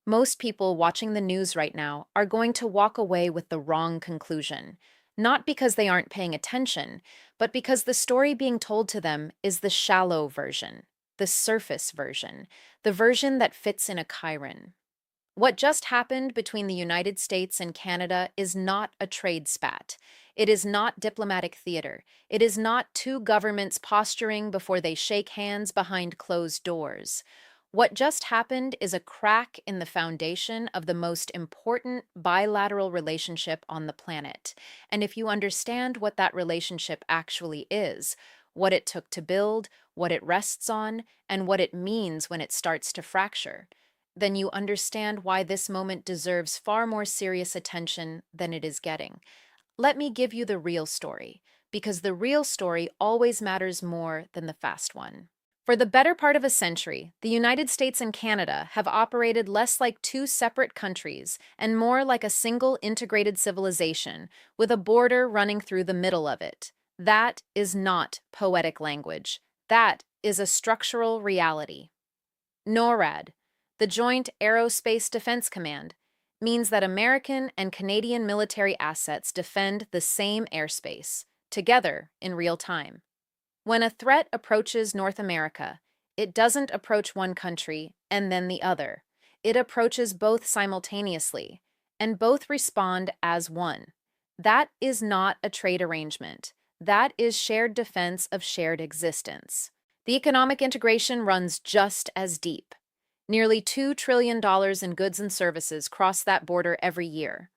Most people watching the news right now are going to walk away with the wrong conclusion, not because they aren't paying attention, but because the story being told to them is the shallow version, the surface version, the version that fits in a chyron. What just happened between the United States and Canada is not a trade spat. It is not diplomatic theater. It is not two governments posturing before they shake hands behind closed doors. What just happened is a crack in the foundation of the most important bilateral relationship on the planet. And if you understand what that relationship actually is, what it took to build, what it rests on, and what it means when it starts to fracture, then you understand why this moment deserves far more serious attention than it is getting. Let me give you the real story, because the real story always matters more than the fast one. For the better part of a century, the United States and Canada have operated less like two separate countries and more like a single integrated civilization with a border running through the middle of it. That is not poetic language. That is a structural reality. NORAD, the Joint Aerospace Defense Command, means that American and Canadian military assets defend the same airspace, together in real time. When a threat approaches North America, it doesn't approach one country and then the other. It approaches both simultaneously, and both respond as one. That is not a trade arrangement. That is shared defense of shared existence. The economic integration runs just as deep. Nearly $2 trillion in goods and services cross that border every year.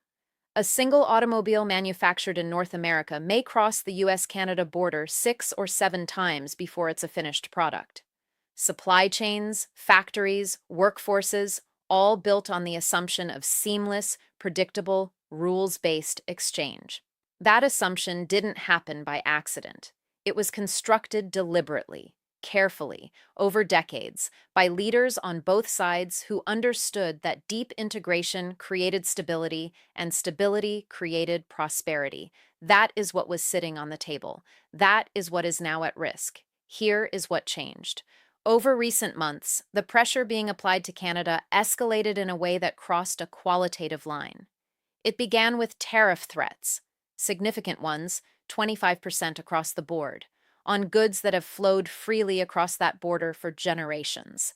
A single automobile manufactured in North America may cross the US-Canada border 6 or 7 times before it's a finished product. Supply chains, factories, workforces, all built on the assumption of seamless, predictable, rules-based exchange. That assumption didn't happen by accident. It was constructed deliberately, carefully, over decades, by leaders on both sides who understood that deep integration created stability and stability created prosperity. That is what was sitting on the table. That is what is now at risk. Here is what changed. Over recent months, the pressure being applied to Canada escalated in a way that crossed a qualitative line. It began with tariff threats, significant ones, 25% across the board, on goods that have flowed freely across that border for generations.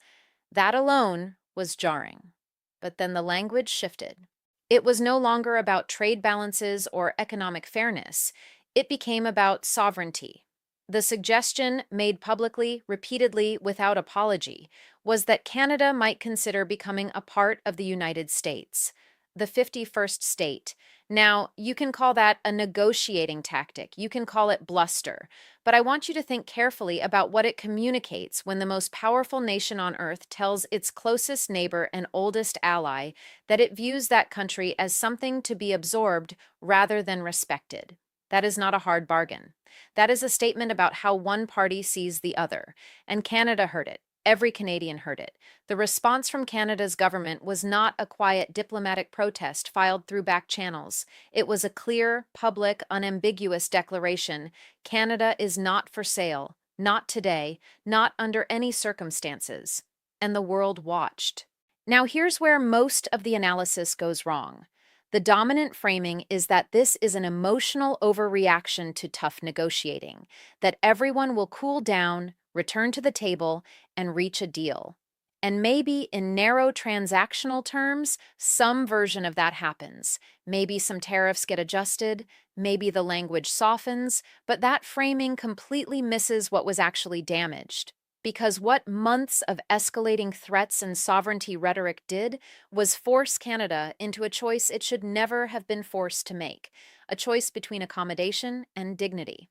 That alone was jarring. But then the language shifted. It was no longer about trade balances or economic fairness. It became about sovereignty. The suggestion, made publicly, repeatedly, without apology, was that Canada might consider becoming a part of the United States, the 51st state. Now, you can call that a negotiating tactic. You can call it bluster. But I want you to think carefully about what it communicates when the most powerful nation on earth tells its closest neighbor and oldest ally that it views that country as something to be absorbed rather than respected. That is not a hard bargain. That is a statement about how one party sees the other. And Canada heard it. Every Canadian heard it. The response from Canada's government was not a quiet diplomatic protest filed through back channels. It was a clear, public, unambiguous declaration. Canada is not for sale, not today, not under any circumstances. And the world watched. Now here's where most of the analysis goes wrong. The dominant framing is that this is an emotional overreaction to tough negotiating, that everyone will cool down, return to the table, and reach a deal. And maybe in narrow transactional terms, some version of that happens. Maybe some tariffs get adjusted, maybe the language softens, but that framing completely misses what was actually damaged. Because what months of escalating threats and sovereignty rhetoric did was force Canada into a choice it should never have been forced to make, a choice between accommodation and dignity.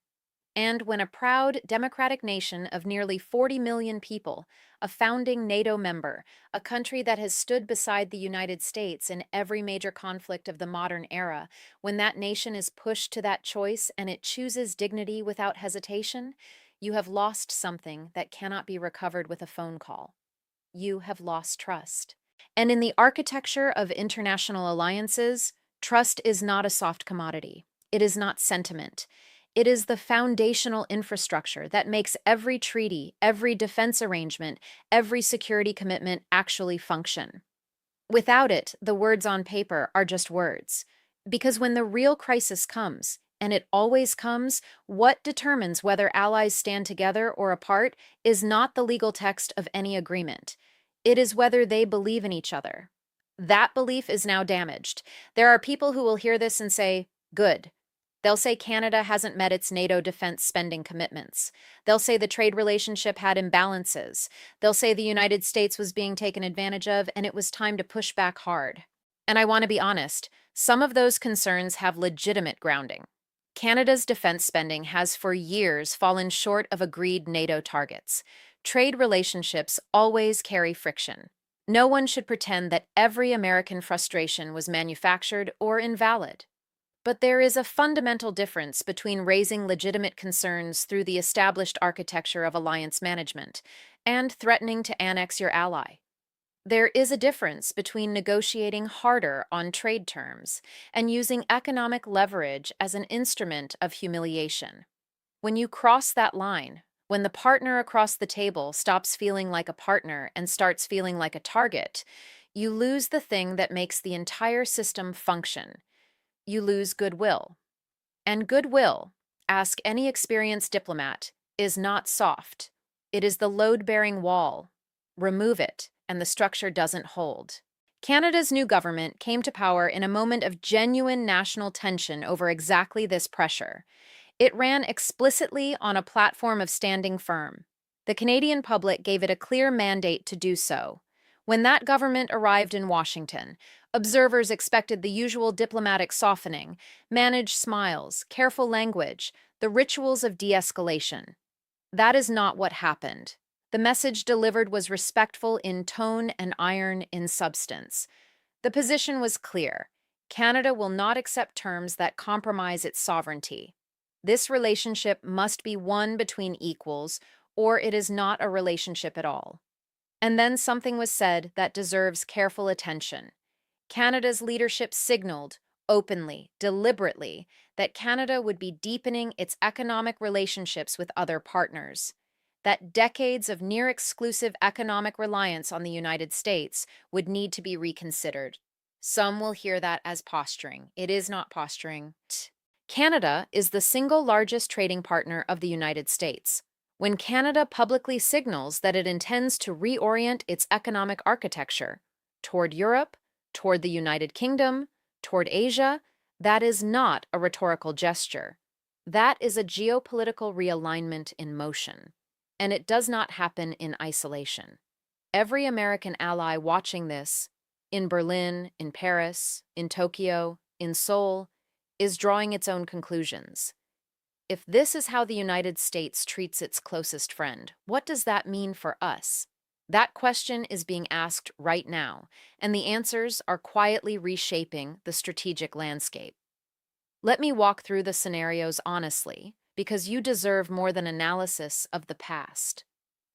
And when a proud, democratic nation of nearly 40 million people, a founding NATO member, a country that has stood beside the United States in every major conflict of the modern era, when that nation is pushed to that choice and it chooses dignity without hesitation, you have lost something that cannot be recovered with a phone call. You have lost trust. And in the architecture of international alliances, trust is not a soft commodity. It is not sentiment. It is the foundational infrastructure that makes every treaty, every defense arrangement, every security commitment actually function. Without it, the words on paper are just words. Because when the real crisis comes, and it always comes, what determines whether allies stand together or apart is not the legal text of any agreement. It is whether they believe in each other. That belief is now damaged. There are people who will hear this and say, good. They'll say Canada hasn't met its NATO defense spending commitments. They'll say the trade relationship had imbalances. They'll say the United States was being taken advantage of and it was time to push back hard. And I want to be honest, some of those concerns have legitimate grounding. Canada's defense spending has for years fallen short of agreed NATO targets. Trade relationships always carry friction. No one should pretend that every American frustration was manufactured or invalid. But there is a fundamental difference between raising legitimate concerns through the established architecture of alliance management and threatening to annex your ally. There is a difference between negotiating harder on trade terms and using economic leverage as an instrument of humiliation. When you cross that line, when the partner across the table stops feeling like a partner and starts feeling like a target, you lose the thing that makes the entire system function. You lose goodwill. And goodwill, ask any experienced diplomat, is not soft. It is the load-bearing wall. Remove it, and the structure doesn't hold. Canada's new government came to power in a moment of genuine national tension over exactly this pressure. It ran explicitly on a platform of standing firm. The Canadian public gave it a clear mandate to do so. When that government arrived in Washington, observers expected the usual diplomatic softening, managed smiles, careful language, the rituals of de-escalation. That is not what happened. The message delivered was respectful in tone and iron in substance. The position was clear. Canada will not accept terms that compromise its sovereignty. This relationship must be one between equals, or it is not a relationship at all. And then something was said that deserves careful attention. Canada's leadership signaled, openly, deliberately, that Canada would be deepening its economic relationships with other partners, that decades of near-exclusive economic reliance on the United States would need to be reconsidered. Some will hear that as posturing. It is not posturing. Canada is the single largest trading partner of the United States. When Canada publicly signals that it intends to reorient its economic architecture toward Europe, toward the United Kingdom, toward Asia, that is not a rhetorical gesture. That is a geopolitical realignment in motion. And it does not happen in isolation. Every American ally watching this, in Berlin, in Paris, in Tokyo, in Seoul, is drawing its own conclusions. If this is how the United States treats its closest friend, what does that mean for us? That question is being asked right now, and the answers are quietly reshaping the strategic landscape. Let me walk through the scenarios honestly, because you deserve more than analysis of the past.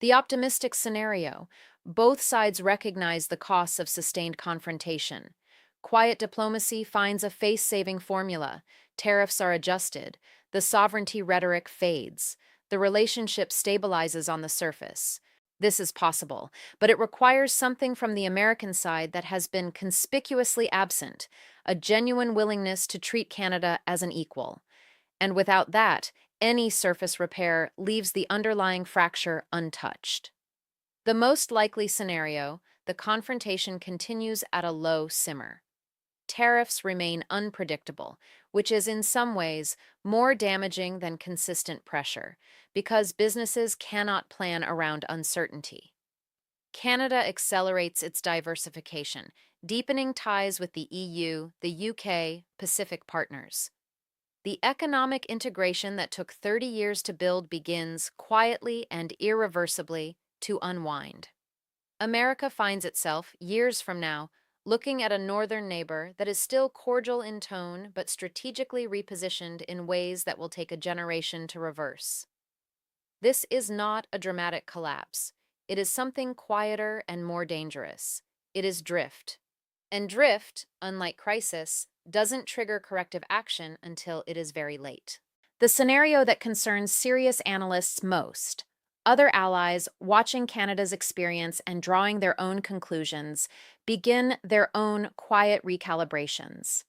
The optimistic scenario: both sides recognize the costs of sustained confrontation. Quiet diplomacy finds a face-saving formula. Tariffs are adjusted. The sovereignty rhetoric fades. The relationship stabilizes on the surface. This is possible, but it requires something from the American side that has been conspicuously absent: a genuine willingness to treat Canada as an equal. And without that, any surface repair leaves the underlying fracture untouched. The most likely scenario: the confrontation continues at a low simmer. Tariffs remain unpredictable, which is in some ways more damaging than consistent pressure, because businesses cannot plan around uncertainty. Canada accelerates its diversification, deepening ties with the EU, the UK, Pacific partners. The economic integration that took 30 years to build begins, quietly and irreversibly, to unwind. America finds itself, years from now, looking at a northern neighbor that is still cordial in tone but strategically repositioned in ways that will take a generation to reverse. This is not a dramatic collapse. It is something quieter and more dangerous. It is drift. And drift, unlike crisis, doesn't trigger corrective action until it is very late. The scenario that concerns serious analysts most: Other allies, watching Canada's experience and drawing their own conclusions, begin their own quiet recalibrations.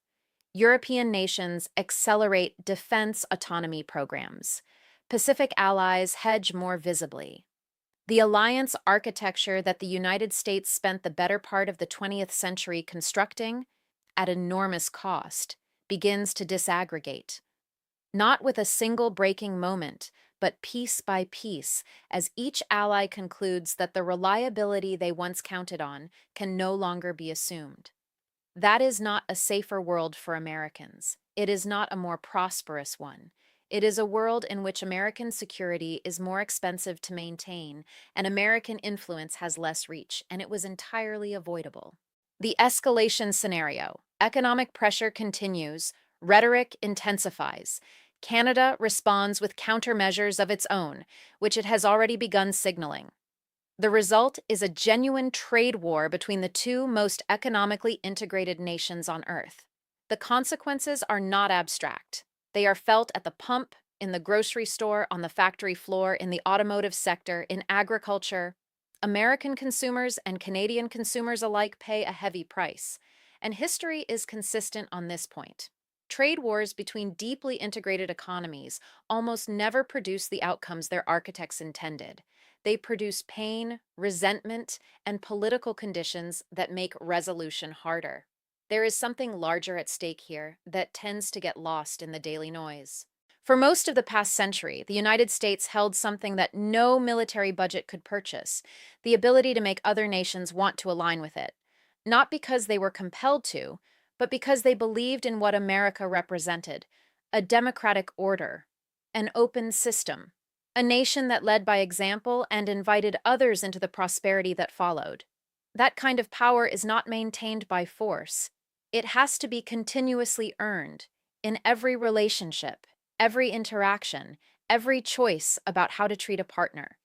European nations accelerate defense autonomy programs. Pacific allies hedge more visibly. The alliance architecture that the United States spent the better part of the 20th century constructing, at enormous cost, begins to disaggregate. Not with a single breaking moment, but piece by piece, as each ally concludes that the reliability they once counted on can no longer be assumed. That is not a safer world for Americans. It is not a more prosperous one. It is a world in which American security is more expensive to maintain and American influence has less reach, and it was entirely avoidable. The escalation scenario. Economic pressure continues, rhetoric intensifies. Canada responds with countermeasures of its own, which it has already begun signaling. The result is a genuine trade war between the two most economically integrated nations on Earth. The consequences are not abstract. They are felt at the pump, in the grocery store, on the factory floor, in the automotive sector, in agriculture. American consumers and Canadian consumers alike pay a heavy price, and history is consistent on this point. Trade wars between deeply integrated economies almost never produce the outcomes their architects intended. They produce pain, resentment, and political conditions that make resolution harder. There is something larger at stake here that tends to get lost in the daily noise. For most of the past century, the United States held something that no military budget could purchase: the ability to make other nations want to align with it. Not because they were compelled to, but because they believed in what America represented: a democratic order, an open system, a nation that led by example and invited others into the prosperity that followed. That kind of power is not maintained by force. It has to be continuously earned in every relationship, every interaction, every choice about how to treat a partner.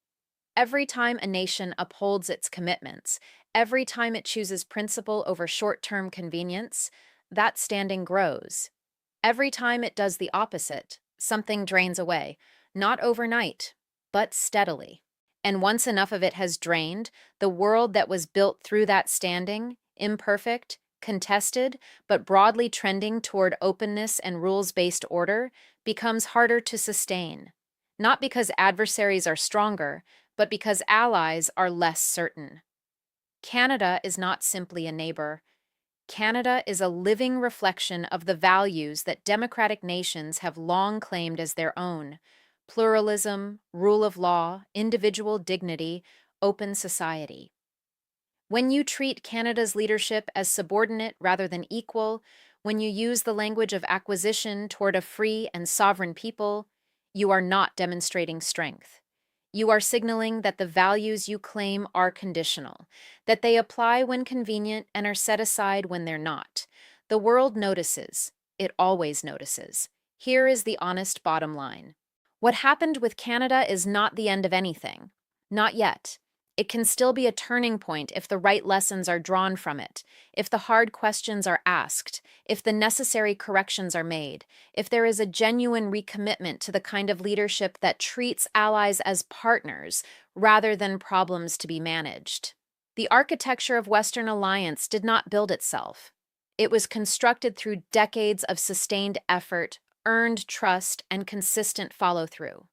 Every time a nation upholds its commitments, every time it chooses principle over short-term convenience, that standing grows. Every time it does the opposite, something drains away, not overnight, but steadily. And once enough of it has drained, the world that was built through that standing, imperfect, contested, but broadly trending toward openness and rules-based order, becomes harder to sustain. Not because adversaries are stronger, but because allies are less certain. Canada is not simply a neighbor. Canada is a living reflection of the values that democratic nations have long claimed as their own: pluralism, rule of law, individual dignity, open society. When you treat Canada's leadership as subordinate rather than equal, when you use the language of acquisition toward a free and sovereign people, you are not demonstrating strength. You are signaling that the values you claim are conditional, that they apply when convenient and are set aside when they're not. The world notices. It always notices. Here is the honest bottom line. What happened with Canada is not the end of anything. Not yet. It can still be a turning point if the right lessons are drawn from it, if the hard questions are asked, if the necessary corrections are made, if there is a genuine recommitment to the kind of leadership that treats allies as partners rather than problems to be managed. The architecture of Western alliance did not build itself. It was constructed through decades of sustained effort, earned trust, and consistent follow-through.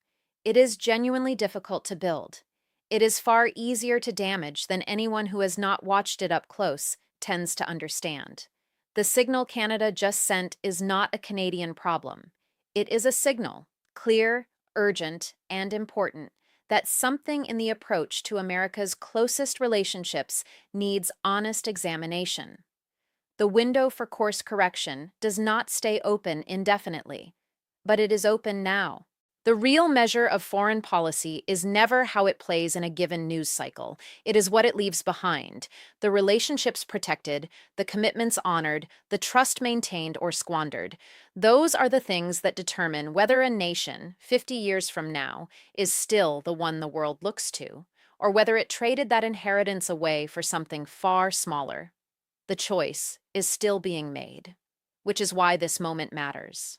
It is genuinely difficult to build. It is far easier to damage than anyone who has not watched it up close tends to understand. The signal Canada just sent is not a Canadian problem. It is a signal, clear, urgent, and important, that something in the approach to America's closest relationships needs honest examination. The window for course correction does not stay open indefinitely, but it is open now. The real measure of foreign policy is never how it plays in a given news cycle. It is what it leaves behind: the relationships protected, the commitments honored, the trust maintained or squandered. Those are the things that determine whether a nation, 50 years from now, is still the one the world looks to, or whether it traded that inheritance away for something far smaller. The choice is still being made, which is why this moment matters.